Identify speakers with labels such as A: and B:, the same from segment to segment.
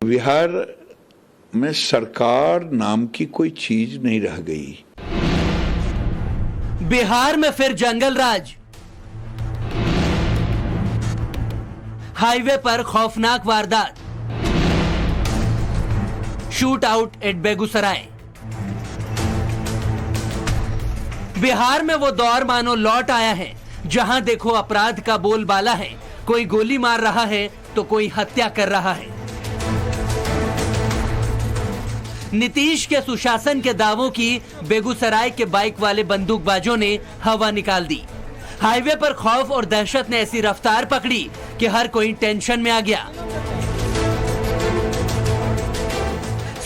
A: बिहार में सरकार नाम की कोई चीज नहीं रह गई।
B: बिहार में फिर जंगल राज। हाईवे पर खौफनाक वारदात। Shoot out at Begusarai. Bihar में वो दौर मानो लौट आया है जहां देखो अपराध का बोलबाला है। कोई गोली मार रहा है तो कोई हत्या कर रहा है। नीतीश के सुशासन के दावों की बेगूसराय के बाइक वाले बंदूकबाजों ने हवा निकाल दी। हाईवे पर खौफ और दहशत ने ऐसी रफ्तार पकड़ी कि हर कोई टेंशन में आ गया।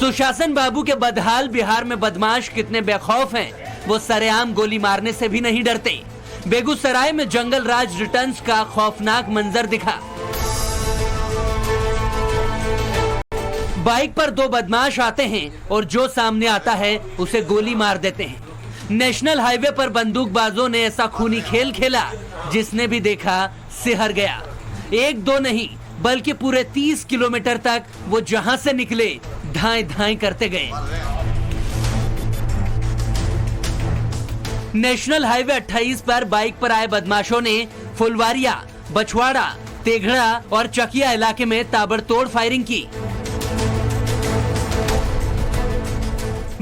B: सुशासन बाबू के बदहाल बिहार में बदमाश कितने बेखौफ हैं, वो सरेआम गोली मारने से भी नहीं डरते। बेगूसराय में जंगल राज रिटर्न्स का खौफनाक मंजर दिखा। बाइक पर दो बदमाश आते हैं और जो सामने आता है उसे गोली मार देते हैं। नेशनल हाईवे पर बंदूकबाजों ने ऐसा खूनी खेल खेला जिसने भी देखा सिहर गया। एक दो नहीं बल्कि पूरे 30 किलोमीटर तक वो जहां से निकले धाएं धाएं करते गए। नेशनल हाईवे 28 पर बाइक पर आए बदमाशों ने फुलवारिया, बछवाड़ा, तेघड़ा और चकिया इलाके में ताबड़तोड़ फायरिंग की।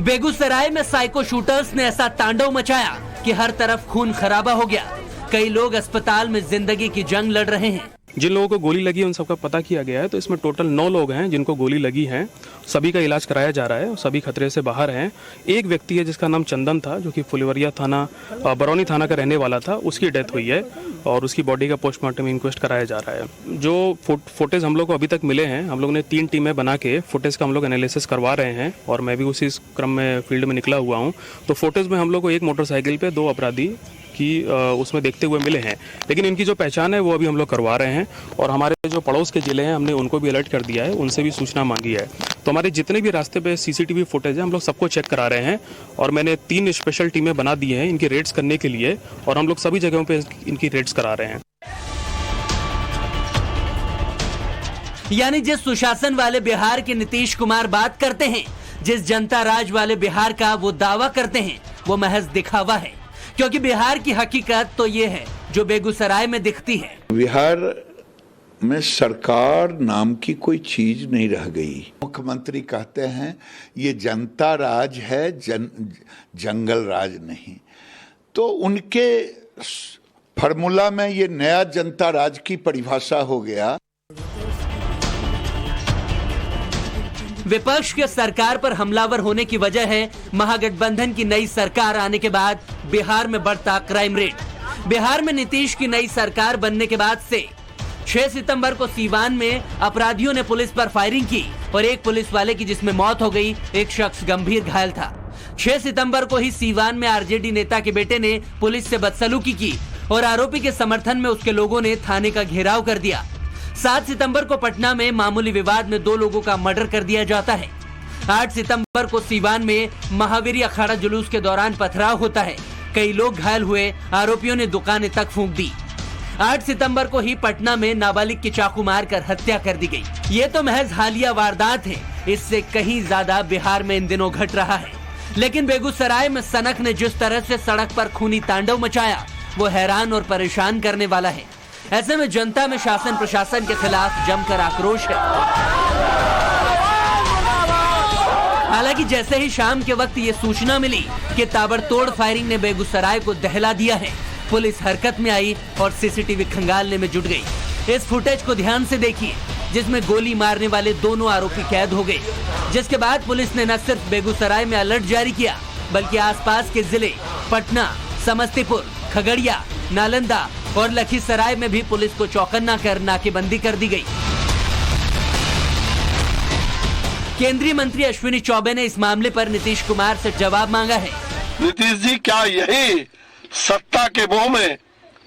B: बेगूसराय में साइको शूटर्स ने ऐसा तांडव मचाया कि हर तरफ खून खराबा हो गया। कई लोग अस्पताल में जिंदगी की जंग लड़ रहे हैं।
C: जिन लोगों को गोली लगी है उन सबका पता किया गया है, तो इसमें टोटल 9 लोग हैं जिनको गोली लगी है। सभी का इलाज कराया जा रहा है और सभी खतरे से बाहर हैं। एक व्यक्ति है जिसका नाम चंदन था, जो कि फुलवरिया थाना बरौनी थाना का रहने वाला था, उसकी डेथ हुई है और उसकी बॉडी का पोस्टमार्टम इंक्वेस्ट कराया जा रहा है। जो फुटेज हम लोग को अभी तक मिले हैं, हम लोग ने 3 टीमें बना के फुटेज का हम लोग एनालिसिस करवा रहे हैं और मैं भी उसी क्रम में फील्ड में निकला हुआ हूँ। तो फुटेज में हम लोग को एक मोटरसाइकिल पे 2 अपराधी की उसमें देखते हुए मिले हैं, लेकिन इनकी जो पहचान है वो अभी हम लोग करवा रहे हैं। और हमारे जो पड़ोस के जिले हैं हमने उनको भी अलर्ट कर दिया है, उनसे भी सूचना मांगी है। तो हमारे जितने भी रास्ते पे सीसीटीवी फुटेज है हम लोग सबको चेक करा रहे हैं और मैंने 3 स्पेशल टीमें बना दी हैं इनकी रेड्स करने के लिए और हम लोग सभी जगहों पे इनकी रेड्स करा रहे हैं।
B: यानी जिस सुशासन वाले बिहार के नीतीश कुमार बात करते हैं, जिस जनता राज वाले बिहार का वो दावा करते हैं, वो महज दिखावा है। क्योंकि बिहार की हकीकत तो ये है जो बेगूसराय में दिखती है। बिहार
A: में सरकार नाम की कोई चीज नहीं रह गई। मुख्यमंत्री कहते हैं ये जनता राज है, जंगल राज नहीं। तो उनके फॉर्मूला में ये नया जनता राज की परिभाषा हो गया।
B: विपक्ष के सरकार पर हमलावर होने की वजह है महागठबंधन की नई सरकार आने के बाद बिहार में बढ़ता क्राइम रेट। बिहार में नीतीश की नई सरकार बनने के बाद से 6 सितंबर को सीवान में अपराधियों ने पुलिस पर फायरिंग की और एक पुलिस वाले की जिसमें मौत हो गई, एक शख्स गंभीर घायल था। 6 सितंबर को ही सीवान में आरजेडी नेता के बेटे ने पुलिस से बदसलूकी की और आरोपी के समर्थन में उसके लोगों ने थाने का घेराव कर दिया। 7 सितंबर को पटना में मामूली विवाद में 2 लोगों का मर्डर कर दिया जाता है। 8 सितंबर को सीवान में महावीर अखाड़ा जुलूस के दौरान पथराव होता है। कई लोग घायल हुए, आरोपियों ने दुकानें तक फूंक दी। 8 सितंबर को ही पटना में नाबालिग की चाकू मारकर हत्या कर दी गई। ये तो महज हालिया वारदात है, इससे कहीं ज्यादा बिहार में इन दिनों घट रहा है। लेकिन बेगूसराय में सनक ने जिस तरह से सड़क पर खूनी तांडव मचाया वो हैरान और परेशान करने वाला है। ऐसे में जनता में शासन प्रशासन के खिलाफ जमकर आक्रोश है। हालांकि जैसे ही शाम के वक्त ये सूचना मिली कि ताबड़तोड़ फायरिंग ने बेगूसराय को दहला दिया है, पुलिस हरकत में आई और सीसीटीवी खंगालने में जुट गई। इस फुटेज को ध्यान से देखिए जिसमें गोली मारने वाले दोनों आरोपी कैद हो गए। जिसके बाद पुलिस ने न सिर्फ बेगूसराय में अलर्ट जारी किया बल्कि आसपास के जिले पटना, समस्तीपुर, खगड़िया, नालंदा और लखीसराय में भी पुलिस को चौकन्ना कर नाकेबंदी कर दी गई। केंद्रीय मंत्री अश्विनी चौबे ने इस मामले पर नीतीश कुमार से जवाब मांगा है।
D: नीतीश जी, क्या यही सत्ता के मोह में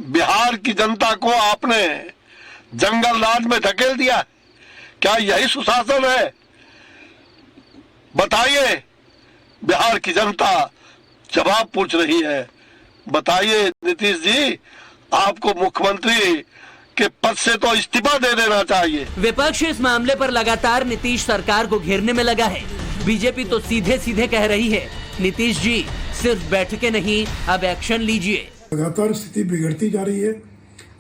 D: बिहार की जनता को आपने जंगल राज में धकेल दिया? क्या यही सुशासन है? बताइए, बिहार की जनता जवाब पूछ रही है। बताइए नीतीश जी, आपको मुख्यमंत्री कि पद से तो इस्तीफा दे देना चाहिए।
B: विपक्ष इस मामले पर लगातार नीतीश सरकार को घेरने में लगा है। बीजेपी तो सीधे सीधे कह रही है, नीतीश जी सिर्फ बैठके नहीं, अब एक्शन लीजिए।
E: लगातार स्थिति बिगड़ती जा रही है।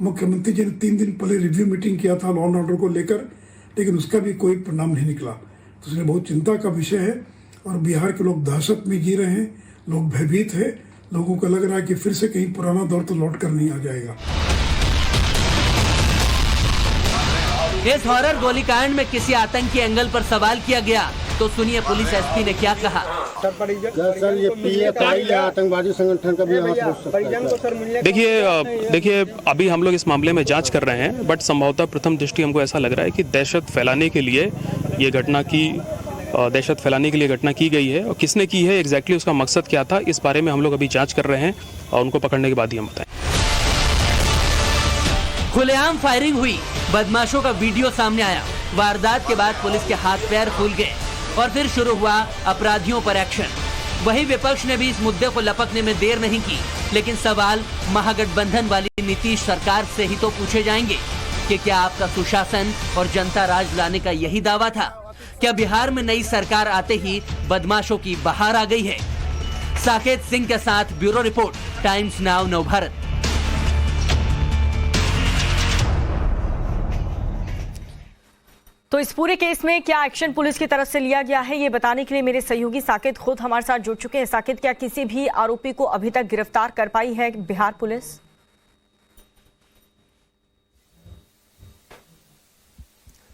E: मुख्यमंत्री जी ने 3 दिन पहले रिव्यू मीटिंग किया था लॉ एंड ऑर्डर को लेकर, लेकिन उसका भी कोई परिणाम नहीं निकला। तो इसलिए बहुत चिंता का विषय है और बिहार के लोग दहशत में जी रहे हैं, लोग भयभीत है, लोगों को लग रहा है कि फिर से कहीं पुराना दौर तो लौट कर नहीं आ जाएगा।
B: इस हॉरर गोलीकांड में किसी आतंकी एंगल पर सवाल किया गया तो सुनिए पुलिस एसपी ने क्या कहा।
F: सर ये पीएफआई या आतंकवादी संगठन का भी हो सकता है।
C: देखिए अभी हम लोग इस मामले में जांच कर रहे हैं, बट संभवतः प्रथम दृष्टि हमको ऐसा लग रहा है कि दहशत फैलाने के लिए ये घटना की गई है, और किसने की है एग्जैक्टली उसका मकसद क्या था, इस बारे में हम लोग अभी जांच कर रहे हैं और उनको पकड़ने के बाद ही हम बताएं।
B: खुलेआम फायरिंग हुई, बदमाशों का वीडियो सामने आया। वारदात के बाद पुलिस के हाथ पैर फूल गए और फिर शुरू हुआ अपराधियों पर एक्शन। वहीं विपक्ष ने भी इस मुद्दे को लपकने में देर नहीं की, लेकिन सवाल महागठबंधन वाली नीतीश सरकार से ही तो पूछे जाएंगे कि क्या आपका सुशासन और जनता राज लाने का यही दावा था? क्या बिहार में नई सरकार आते ही बदमाशों की बहार आ गई है? साकेत सिंह के साथ bureau report, times now Navbharat.
G: तो इस पूरे केस में क्या एक्शन पुलिस की तरफ से लिया गया है, ये बताने के लिए मेरे सहयोगी साकेत खुद हमारे साथ जुड़ चुके हैं। साकेत, क्या किसी भी आरोपी को अभी तक गिरफ्तार कर पाई है बिहार पुलिस?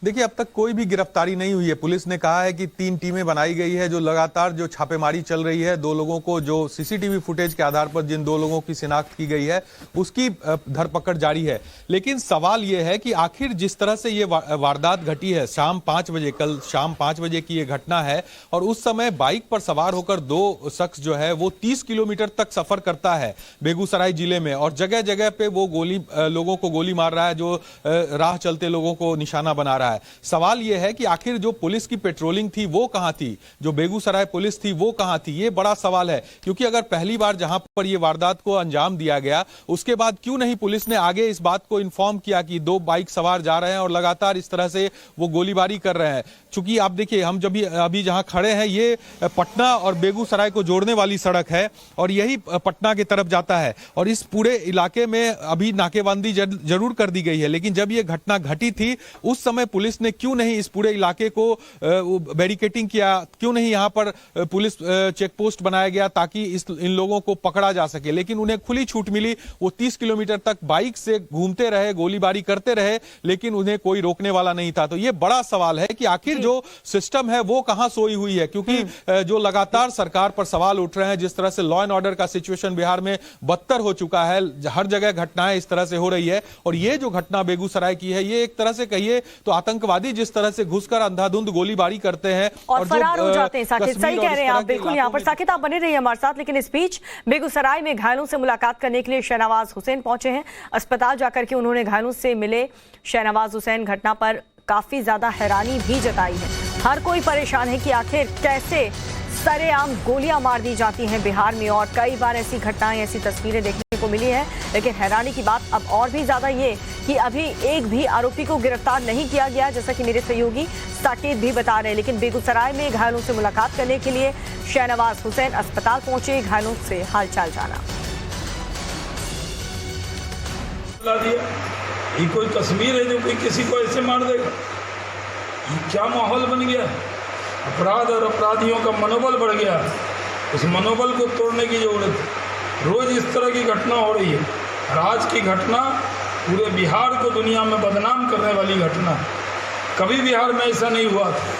H: देखिए, अब तक कोई भी गिरफ्तारी नहीं हुई है। पुलिस ने कहा है कि 3 टीमें बनाई गई है जो लगातार जो छापेमारी चल रही है। 2 लोगों को जो सीसीटीवी फुटेज के आधार पर जिन 2 लोगों की शिनाख्त की गई है उसकी धरपकड़ जारी है। लेकिन सवाल यह है कि आखिर जिस तरह से ये वारदात घटी है शाम 5 बजे, कल शाम 5 बजे की ये घटना है, और उस समय बाइक पर सवार होकर 2 शख्स जो है वो 30 किलोमीटर तक सफर करता है बेगूसराय जिले में, और जगह जगह पे वो लोगों को गोली मार रहा है, जो राह चलते लोगों को निशाना बना रहा है। सवाल यह है कि आखिर जो पुलिस की पेट्रोलिंग थी वो कहां थी, जो बेगूसराय पुलिस थी वो कहां थी? ये बड़ा सवाल है, क्योंकि अगर पहली बार जहां पर ये वारदात को अंजाम दिया गया उसके बाद क्यों नहीं पुलिस ने आगे इस बात को इन्फॉर्म किया कि 2 बाइक सवार जा रहे हैं और लगातार इस तरह से वो गोलीबारी कर रहे हैं। चूंकि आप देखिए, हम जब अभी जहां खड़े हैं ये पटना और बेगूसराय को जोड़ने वाली सड़क है और यही पटना की तरफ जाता है, और इस पूरे इलाके में अभी नाकेबंदी जरूर कर दी गई है। लेकिन जब ये घटना घटी थी उस समय पुलिस ने क्यों नहीं इस पूरे इलाके को बैरिकेटिंग किया, क्यों नहीं यहां पर पुलिस चेक पोस्ट बनाया गया ताकि इन लोगों को पकड़ा जा सके? लेकिन उन्हें खुली छूट मिली, वो 30 किलोमीटर तक बाइक से घूमते रहे, गोलीबारी करते रहे, लेकिन उन्हें कोई रोकने वाला नहीं था। तो ये बड़ा सवाल है कि आखिर जो सिस्टम है वो कहां सोई हुई है, क्योंकि जो लगातार सरकार पर सवाल उठ रहे हैं, जिस तरह से लॉ एंड ऑर्डर का सिचुएशन बिहार में बदतर हो चुका है, हर जगह घटनाएं इस तरह से हो रही है, और ये जो घटना बेगूसराय की है ये एक तरह से कहिए तो आतंकवादी जिस तरह से घुसकर अंधाधुंध गोलीबारी करते हैं और
G: फरार हो जाते हैं। साकेत, सही कह रहे हैं आप, बिल्कुल यहाँ पर। साकेत, आप बने रहिए हमारे साथ। लेकिन इस बीच बेगूसराय में घायलों से मुलाकात करने के लिए शहनवाज हुसैन पहुंचे हैं। अस्पताल जाकर के उन्होंने घायलों से मिले। शहनवाज हुसैन घटना पर काफी ज्यादा हैरानी भी जताई है। हर कोई परेशान है कि आखिर कैसे सरेआम गोलियां मार दी जाती हैं बिहार में, और कई बार ऐसी घटनाएं, ऐसी तस्वीरें देखने को मिली है। लेकिन हैरानी की बात अब और भी ज्यादा ये कि अभी एक भी आरोपी को गिरफ्तार नहीं किया गया, जैसा कि मेरे सहयोगी साकेत भी बता रहे हैं। लेकिन बेगूसराय में घायलों से मुलाकात करने के लिए शहनवाज हुसैन अस्पताल पहुंचे, घायलों से हालचाल जाना।
I: ये कोई कश्मीर है जो कोई किसी को ऐसे मार देगा? क्या माहौल बन गया? अपराध और अपराधियों का मनोबल बढ़ गया। उस मनोबल को तोड़ने की जरूरत है। रोज इस तरह की घटना हो रही है, और आज की घटना पूरे बिहार को दुनिया में बदनाम करने वाली घटना है। कभी बिहार में ऐसा नहीं हुआ था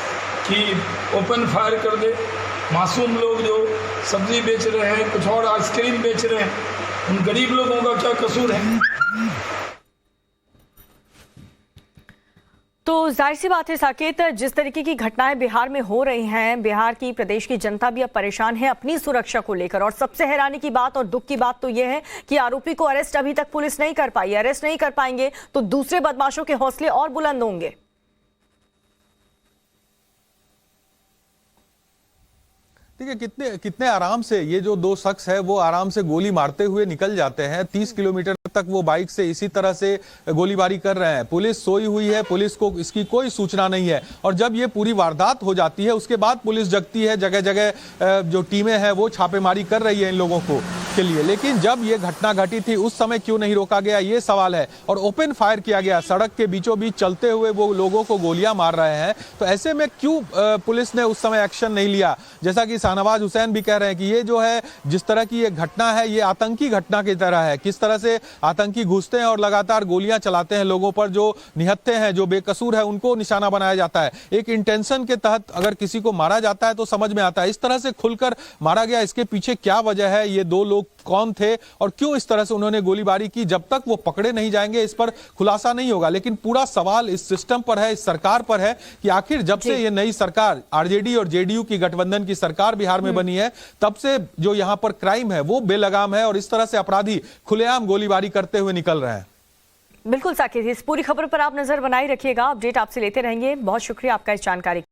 I: कि ओपन फायर कर दे। मासूम लोग जो सब्जी बेच रहे हैं, कुछ और आइसक्रीम बेच रहे हैं, उन गरीब लोगों का क्या कसूर है?
G: तो जाहिर सी बात है साकेत, जिस तरीके की घटनाएं बिहार में हो रही हैं, बिहार की, प्रदेश की जनता भी अब परेशान है अपनी सुरक्षा को लेकर। और सबसे हैरानी की बात और दुख की बात तो यह है कि आरोपी को अरेस्ट अभी तक पुलिस नहीं कर पाई। अरेस्ट नहीं कर पाएंगे तो दूसरे बदमाशों के हौसले और बुलंद होंगे।
H: देखिए कितने कितने आराम से ये जो दो शख्स है वो आराम से गोली मारते हुए निकल जाते हैं। 30 किलोमीटर तक वो बाइक से इसी तरह से गोलीबारी कर रहे हैं। पुलिस सोई हुई है, पुलिस को इसकी कोई सूचना नहीं है। और जब ये पूरी वारदात हो जाती है उसके बाद पुलिस जगती है, जगह जगह जो टीमें हैं वो छापेमारी कर रही है इन लोगों को के लिए। लेकिन जब ये घटना घटी थी उस समय क्यों नहीं रोका गया, ये सवाल है। और ओपन फायर किया गया, सड़क के बीचों बीच चलते हुए वो लोगों को गोलियां मार रहे हैं। तो ऐसे में क्यों पुलिस ने उस समय एक्शन नहीं लिया? जैसा कि शाहनवाज हुसैन भी कह रहे हैं कि ये जो है जिस तरह की ये घटना है ये आतंकी घटना की तरह है। किस तरह से आतंकी घुसते हैं और लगातार गोलियां चलाते हैं लोगों पर, जो निहत्थे हैं, जो बेकसूर है, उनको निशाना बनाया जाता है। एक इंटेंशन के तहत अगर किसी को मारा जाता है तो समझ में आता है। इस तरह से खुलकर मारा गया, इसके पीछे क्या वजह है? ये दो लोग कौन थे और क्यों इस तरह से उन्होंने गोलीबारी की? जब तक वो पकड़े नहीं जाएंगे इस पर खुलासा नहीं होगा। लेकिन पूरा सवाल इस सिस्टम पर है, इस सरकार पर है कि आखिर जब से ये नई सरकार आरजेडी और जेडीयू की गठबंधन की सरकार बिहार में बनी है तब से जो यहां पर क्राइम है वो बेलगाम है और इस तरह से अपराधी खुलेआम गोलीबारी करते हुए निकल रहे हैं।
G: बिल्कुल साकिब, इस पूरी खबर पर आप नजर बनाए रखिएगा, अपडेट आपसे लेते रहेंगे। बहुत शुक्रिया आपका इस जानकारी।